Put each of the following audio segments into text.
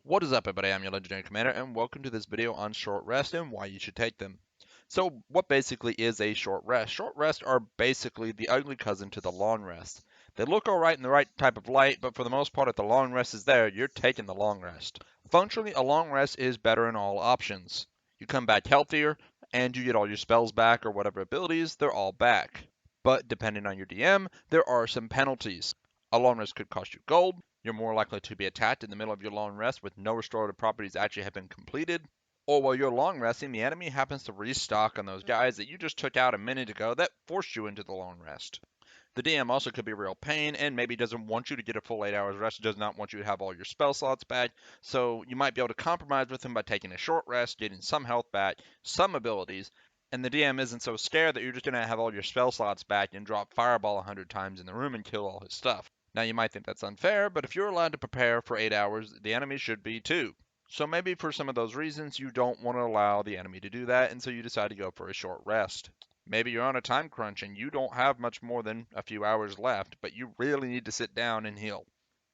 What is up, everybody? I'm your Legendary Commander, and welcome to this video on short rest and why you should take them. So, what basically is a short rest? Short rests are basically the ugly cousin to the long rest. They look alright in the right type of light, but for the most part, if the long rest is there, you're taking the long rest. Functionally, a long rest is better in all options. You come back healthier, and you get all your spells back or whatever abilities, they're all back. But depending on your DM, there are some penalties. A long rest could cost you gold. You're more likely to be attacked in the middle of your long rest with no restorative properties actually have been completed. Or while you're long resting, the enemy happens to restock on those guys that you just took out a minute ago that forced you into the long rest. The DM also could be a real pain and maybe doesn't want you to get a full 8 hours rest, does not want you to have all your spell slots back, so you might be able to compromise with him by taking a short rest, getting some health back, some abilities, and the DM isn't so scared that you're just going to have all your spell slots back and drop Fireball 100 times in the room and kill all his stuff. Now you might think that's unfair, but if you're allowed to prepare for 8 hours, the enemy should be too. So maybe for some of those reasons you don't want to allow the enemy to do that, and so you decide to go for a short rest. Maybe you're on a time crunch and you don't have much more than a few hours left, but you really need to sit down and heal.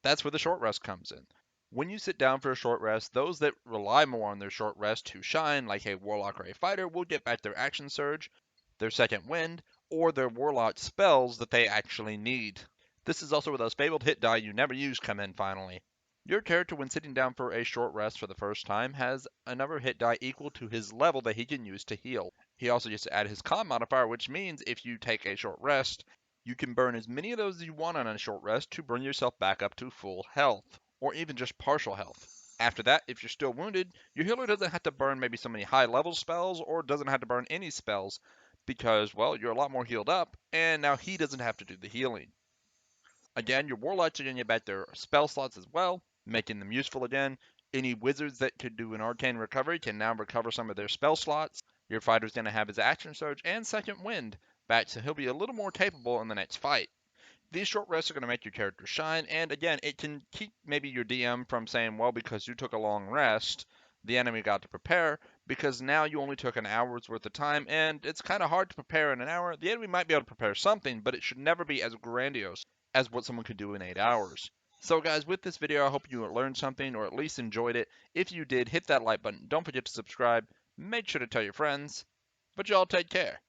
That's where the short rest comes in. When you sit down for a short rest, those that rely more on their short rest to shine, like a warlock or a fighter, will get back their action surge, their second wind, or their warlock spells that they actually need. This is also where those fabled hit die you never use come in finally. Your character, when sitting down for a short rest for the first time, has another hit die equal to his level that he can use to heal. He also gets to add his con modifier, which means if you take a short rest, you can burn as many of those as you want on a short rest to bring yourself back up to full health, or even just partial health. After that, if you're still wounded, your healer doesn't have to burn maybe so many high level spells, or doesn't have to burn any spells, because, well, you're a lot more healed up, and now he doesn't have to do the healing. Again, your warlocks are going to get back their spell slots as well, making them useful again. Any wizards that could do an arcane recovery can now recover some of their spell slots. Your fighter's going to have his action surge and second wind back, so he'll be a little more capable in the next fight. These short rests are going to make your character shine, and again, it can keep maybe your DM from saying, well, because you took a long rest, the enemy got to prepare, because now you only took an hour's worth of time, and it's kind of hard to prepare in an hour. The enemy might be able to prepare something, but it should never be as grandiose as what someone could do in 8 hours. So guys, with this video, I hope you learned something, or at least enjoyed it. If you did, hit that like button. Don't forget to subscribe. Make sure to tell your friends. But y'all take care,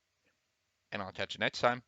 and I'll catch you next time.